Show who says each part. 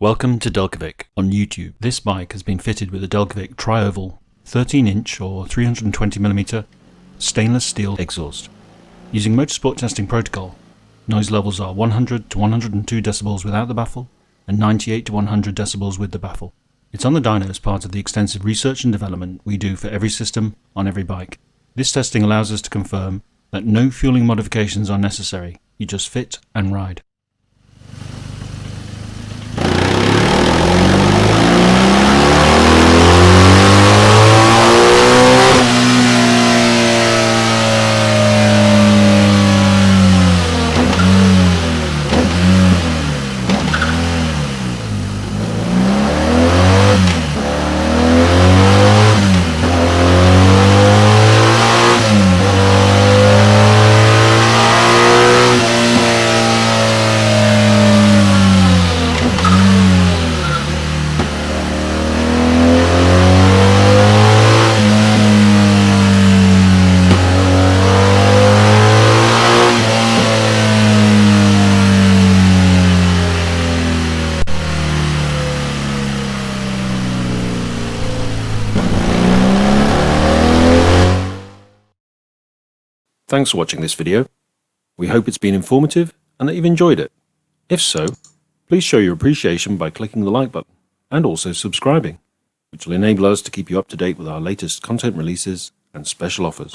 Speaker 1: Welcome to Delkevic on YouTube. This bike has been fitted with a Delkevic tri-oval 13-inch or 320mm stainless steel exhaust. Using motorsport testing protocol, noise levels are 100 to 102 decibels without the baffle and 98 to 100 decibels with the baffle. It's on the dyno as part of the extensive research and development we do for every system on every bike. This testing allows us to confirm that no fueling modifications are necessary. You just fit and ride.
Speaker 2: Thanks for watching this video. We hope it's been informative and that you've enjoyed it. If so, please show your appreciation by clicking the like button and also subscribing, which will enable us to keep you up to date with our latest content releases and special offers.